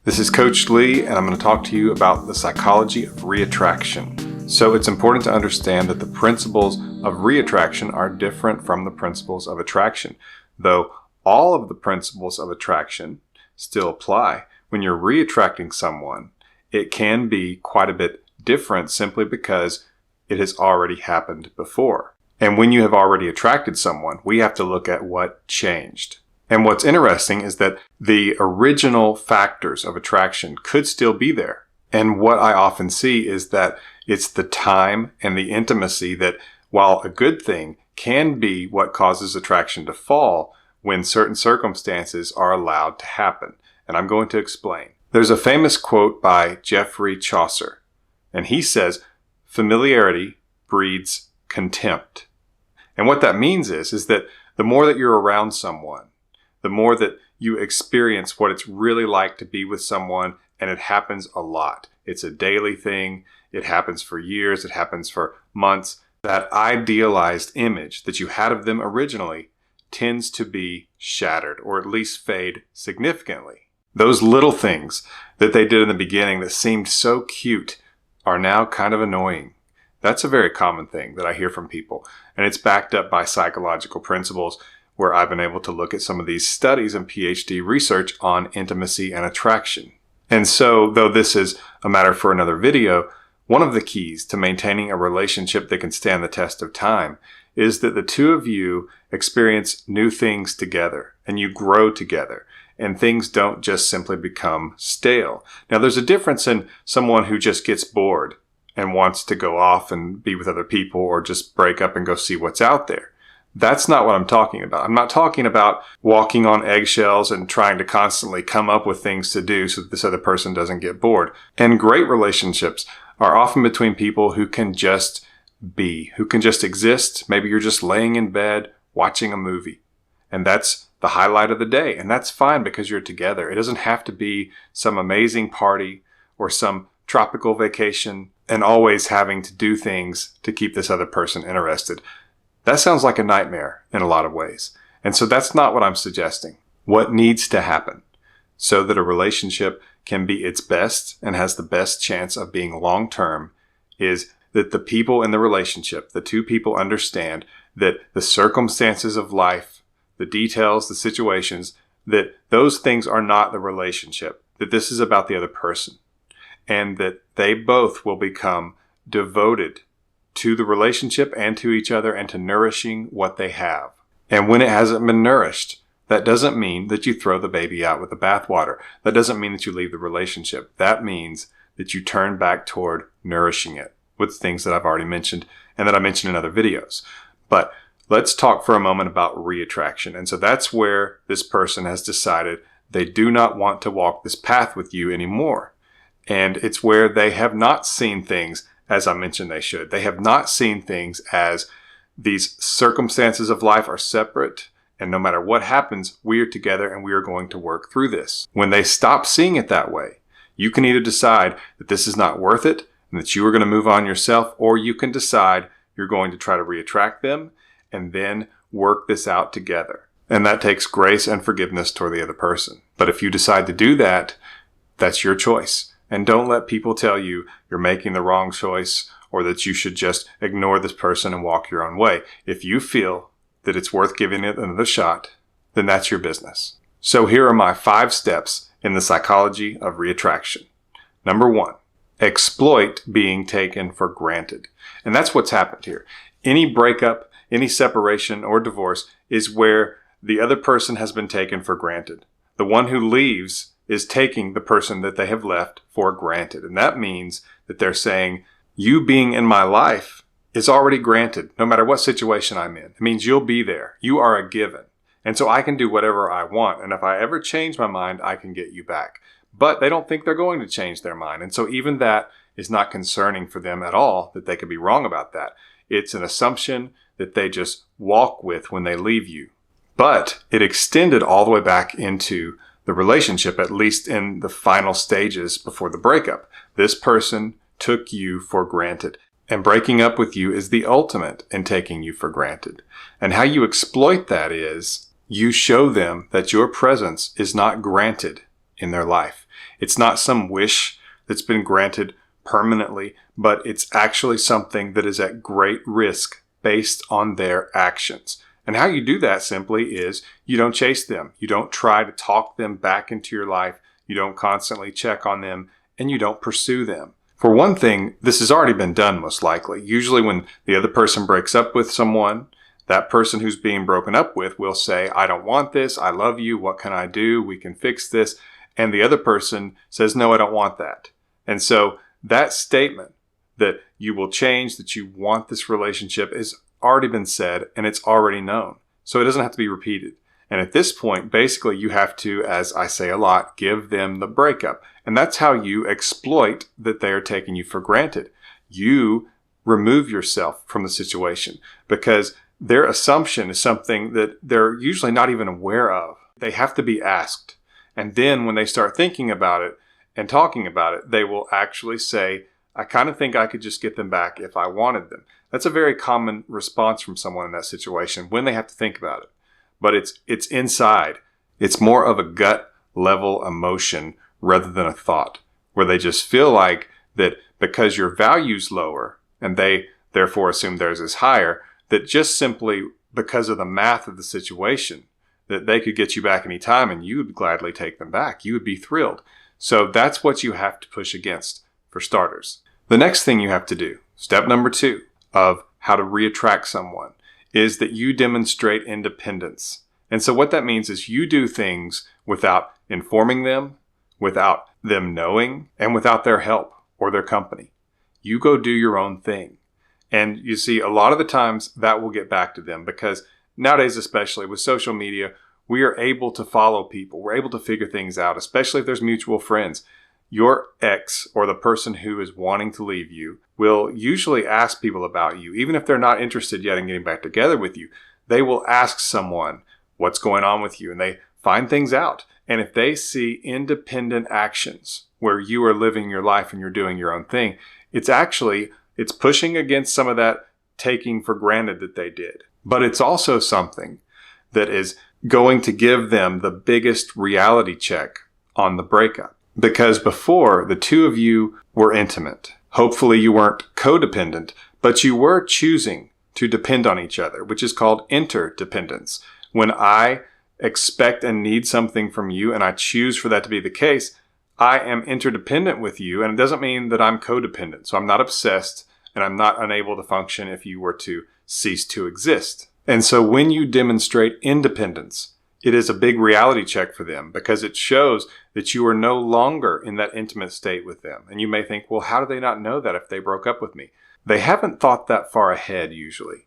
This is Coach Lee, and I'm going to talk to you about the psychology of reattraction. So it's important to understand that the principles of reattraction are different from the principles of attraction, though all of the principles of attraction still apply. When you're reattracting someone, it can be quite a bit different simply because it has already happened before. And when you have already attracted someone, we have to look at what changed. And what's interesting is that the original factors of attraction could still be there. And what I often see is that it's the time and the intimacy that, while a good thing, can be what causes attraction to fall when certain circumstances are allowed to happen. And I'm going to explain. There's a famous quote by Geoffrey Chaucer, and he says, "Familiarity breeds contempt." And what that means is that the more that you're around someone, the more that you experience what it's really like to be with someone, and it happens a lot. It's a daily thing. It happens for years. It happens for months. That idealized image that you had of them originally tends to be shattered, or at least fade significantly. Those little things that they did in the beginning that seemed so cute are now kind of annoying. That's a very common thing that I hear from people, and it's backed up by psychological principles where I've been able to look at some of these studies and PhD research on intimacy and attraction. And so, though this is a matter for another video, one of the keys to maintaining a relationship that can stand the test of time is that the two of you experience new things together and you grow together, and things don't just simply become stale. Now, there's a difference in someone who just gets bored and wants to go off and be with other people or just break up and go see what's out there. That's not what I'm talking about. I'm not talking about walking on eggshells and trying to constantly come up with things to do so that this other person doesn't get bored. And great relationships are often between people who can just be, who can just exist. Maybe you're just laying in bed watching a movie, and that's the highlight of the day. And that's fine because you're together. It doesn't have to be some amazing party or some tropical vacation and always having to do things to keep this other person interested. That sounds like a nightmare in a lot of ways. And so that's not what I'm suggesting. What needs to happen so that a relationship can be its best and has the best chance of being long-term is that the people in the relationship, the two people, understand that the circumstances of life, the details, the situations, that those things are not the relationship, that this is about the other person, and that they both will become devoted to the relationship and to each other and to nourishing what they have. And when it hasn't been nourished, that doesn't mean that you throw the baby out with the bathwater. That doesn't mean that you leave the relationship. That means that you turn back toward nourishing it with things that I've already mentioned and that I mentioned in other videos. But let's talk for a moment about reattraction. And so that's where this person has decided they do not want to walk this path with you anymore. And it's where they have not seen things as I mentioned they should. They have not seen things as these circumstances of life are separate, and no matter what happens, we are together and we are going to work through this. When they stop seeing it that way, you can either decide that this is not worth it and that you are going to move on yourself, or you can decide you're going to try to reattract them and then work this out together. And that takes grace and forgiveness toward the other person. But if you decide to do that, that's your choice. And don't let people tell you you're making the wrong choice or that you should just ignore this person and walk your own way. If you feel that it's worth giving it another shot, then that's your business. So here are my 5 steps in the psychology of reattraction. Number 1, exploit being taken for granted. And that's what's happened here. Any breakup, any separation or divorce is where the other person has been taken for granted. The one who leaves is taking the person that they have left for granted. And that means that they're saying, you being in my life is already granted, no matter what situation I'm in. It means you'll be there. You are a given. And so I can do whatever I want. And if I ever change my mind, I can get you back. But they don't think they're going to change their mind. And so even that is not concerning for them at all, that they could be wrong about that. It's an assumption that they just walk with when they leave you. But it extended all the way back into the relationship, at least in the final stages before the breakup. This person took you for granted. And breaking up with you is the ultimate in taking you for granted. And how you exploit that is you show them that your presence is not granted in their life. It's not some wish that's been granted permanently, but it's actually something that is at great risk based on their actions. And how you do that simply is you don't chase them. You don't try to talk them back into your life. You don't constantly check on them, and you don't pursue them. For one thing, this has already been done most likely. Usually when the other person breaks up with someone, that person who's being broken up with will say, I don't want this. I love you. What can I do? We can fix this. And the other person says, no, I don't want that. And so that statement that you will change, that you want this relationship has already been said, and it's already known. So it doesn't have to be repeated. And at this point, basically, you have to, as I say a lot, give them the breakup. And that's how you exploit that they are taking you for granted. You remove yourself from the situation because their assumption is something that they're usually not even aware of. They have to be asked. And then when they start thinking about it and talking about it, they will actually say, I kind of think I could just get them back if I wanted them. That's a very common response from someone in that situation when they have to think about it. But it's inside. It's more of a gut level emotion rather than a thought, where they just feel like that because your value's lower and they therefore assume theirs is higher, that just simply because of the math of the situation, that they could get you back anytime and you would gladly take them back. You would be thrilled. So that's what you have to push against for starters. The next thing you have to do, step number 2 of how to reattract someone, is that you demonstrate independence. And so what that means is you do things without informing them, without them knowing, and without their help or their company. You go do your own thing. And you see, a lot of the times that will get back to them because nowadays, especially with social media, we are able to follow people. We're able to figure things out, especially if there's mutual friends. Your ex or the person who is wanting to leave you will usually ask people about you. Even if they're not interested yet in getting back together with you, they will ask someone what's going on with you, and they find things out. And if they see independent actions where you are living your life and you're doing your own thing, it's pushing against some of that taking for granted that they did. But it's also something that is going to give them the biggest reality check on the breakup. Because before, the two of you were intimate. Hopefully you weren't codependent, but you were choosing to depend on each other, which is called interdependence. When I expect and need something from you and I choose for that to be the case, I am interdependent with you, and it doesn't mean that I'm codependent. So I'm not obsessed and I'm not unable to function if you were to cease to exist. And so when you demonstrate independence, it is a big reality check for them because it shows that you are no longer in that intimate state with them. And you may think, well, how do they not know that if they broke up with me? They haven't thought that far ahead usually.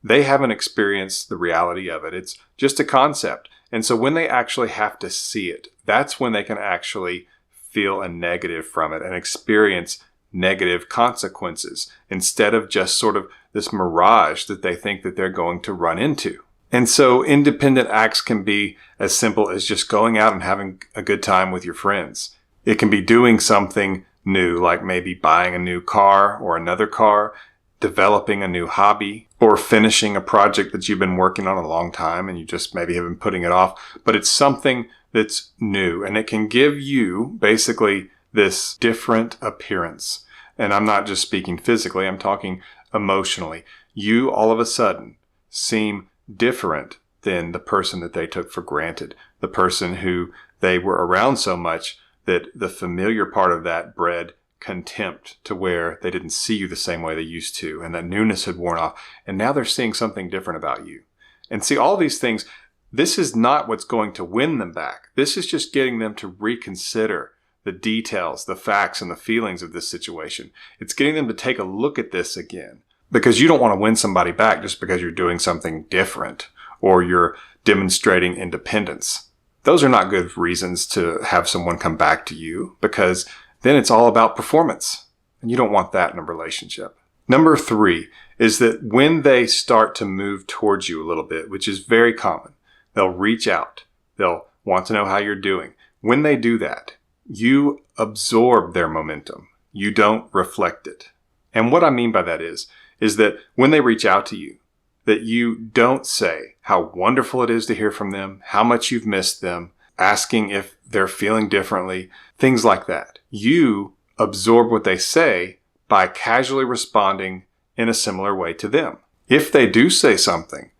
They haven't experienced the reality of it. It's just a concept. And so when they actually have to see it, that's when they can actually feel a negative from it and experience negative consequences instead of just sort of this mirage that they think that they're going to run into. And so independent acts can be as simple as just going out and having a good time with your friends. It can be doing something new, like maybe buying a new car or another car, developing a new hobby, or finishing a project that you've been working on a long time and you just maybe have been putting it off. But it's something that's new and it can give you basically this different appearance. And I'm not just speaking physically, I'm talking emotionally. You all of a sudden seem different than the person that they took for granted, the person who they were around so much that the familiar part of that bred contempt to where they didn't see you the same way they used to, and that newness had worn off, and now they're seeing something different about you. And see, all these things, this is not what's going to win them back. This is just getting them to reconsider the details, the facts, and the feelings of this situation. It's getting them to take a look at this again. Because you don't want to win somebody back just because you're doing something different or you're demonstrating independence. Those are not good reasons to have someone come back to you because then it's all about performance. And you don't want that in a relationship. Number 3 is that when they start to move towards you a little bit, which is very common, they'll reach out. They'll want to know how you're doing. When they do that, you absorb their momentum. You don't reflect it. And what I mean by that is that when they reach out to you, that you don't say how wonderful it is to hear from them, how much you've missed them, asking if they're feeling differently, things like that. You absorb what they say by casually responding in a similar way to them. If they do say something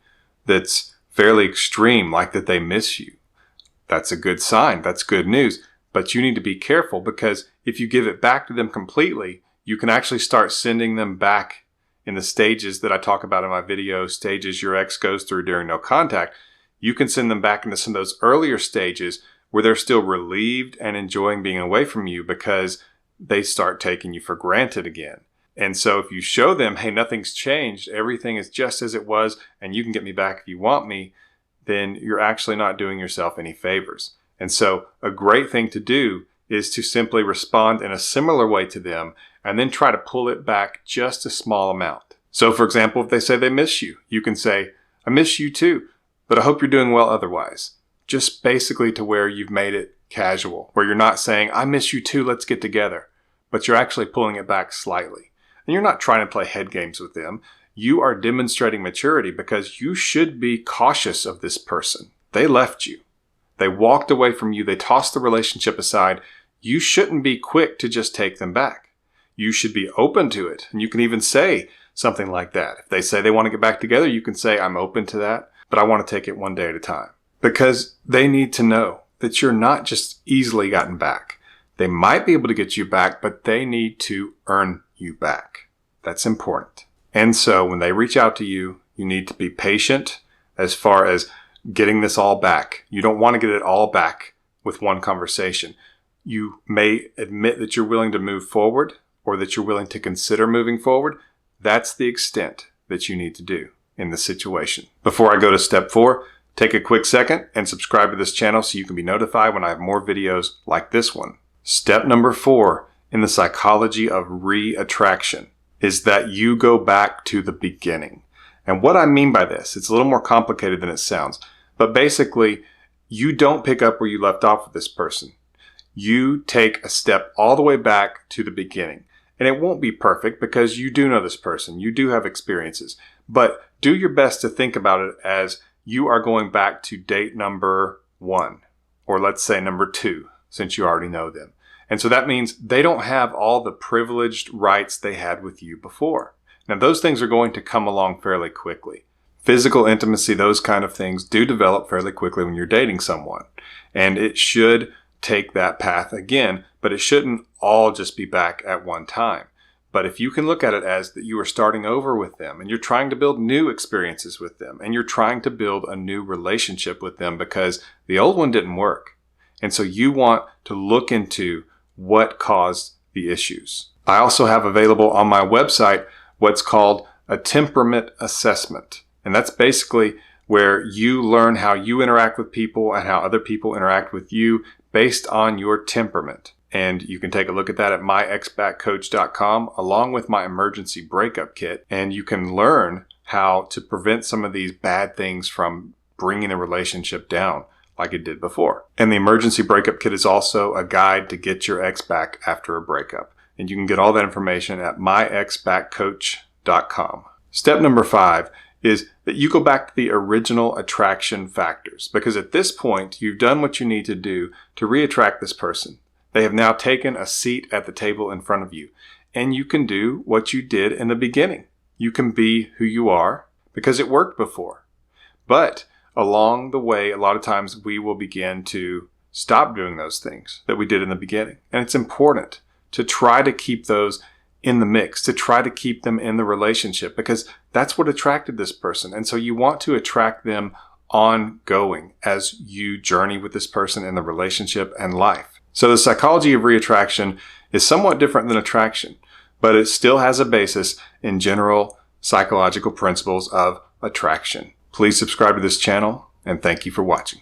that's fairly extreme, like that they miss you, that's a good sign. That's good news. But you need to be careful, because if you give it back to them completely, you can actually start sending them back in the stages that I talk about in my video, stages your ex goes through during no contact. You can send them back into some of those earlier stages where they're still relieved and enjoying being away from you because they start taking you for granted again. And so if you show them, hey, nothing's changed, everything is just as it was, and you can get me back if you want me, then you're actually not doing yourself any favors. And so a great thing to do is to simply respond in a similar way to them and then try to pull it back just a small amount. So for example, if they say they miss you, you can say, I miss you too, but I hope you're doing well otherwise. Just basically to where you've made it casual, where you're not saying, I miss you too, let's get together, but you're actually pulling it back slightly. And you're not trying to play head games with them. You are demonstrating maturity because you should be cautious of this person. They left you. They walked away from you. They tossed the relationship aside. You shouldn't be quick to just take them back. You should be open to it. And you can even say something like that. If they say they want to get back together, you can say, I'm open to that, but I want to take it one day at a time. Because they need to know that you're not just easily gotten back. They might be able to get you back, but they need to earn you back. That's important. And so when they reach out to you, you need to be patient as far as getting this all back. You don't want to get it all back with one conversation. You may admit that you're willing to move forward or that you're willing to consider moving forward. That's the extent that you need to do in this situation. Before I go to step 4, take a quick second and subscribe to this channel so you can be notified when I have more videos like this one. Step number 4 in the psychology of re-attraction is that you go back to the beginning. And what I mean by this, it's a little more complicated than it sounds, but basically you don't pick up where you left off with this person. You take a step all the way back to the beginning. And it won't be perfect because you do know this person. You do have experiences, but do your best to think about it as you are going back to date number 1, or let's say number 2, since you already know them. And so that means they don't have all the privileged rights they had with you before. Now, those things are going to come along fairly quickly. Physical intimacy, those kind of things do develop fairly quickly when you're dating someone. And it should take that path again, but it shouldn't all just be back at one time. But if you can look at it as that you are starting over with them and you're trying to build new experiences with them and you're trying to build a new relationship with them because the old one didn't work. And so you want to look into what caused the issues. I also have available on my website what's called a Temperament Assessment. And that's basically where you learn how you interact with people and how other people interact with you based on your temperament. And you can take a look at that at myexbackcoach.com along with my emergency breakup kit. And you can learn how to prevent some of these bad things from bringing a relationship down like it did before. And the emergency breakup kit is also a guide to get your ex back after a breakup. And you can get all that information at myexbackcoach.com. Step number 5 is that you go back to the original attraction factors, because at this point, you've done what you need to do to re-attract this person. They have now taken a seat at the table in front of you, and you can do what you did in the beginning. You can be who you are because it worked before. But along the way, a lot of times we will begin to stop doing those things that we did in the beginning. And it's important to try to keep those in the mix, to try to keep them in the relationship, because that's what attracted this person. And so you want to attract them ongoing as you journey with this person in the relationship and life. So the psychology of reattraction is somewhat different than attraction, but it still has a basis in general psychological principles of attraction. Please subscribe to this channel, and thank you for watching.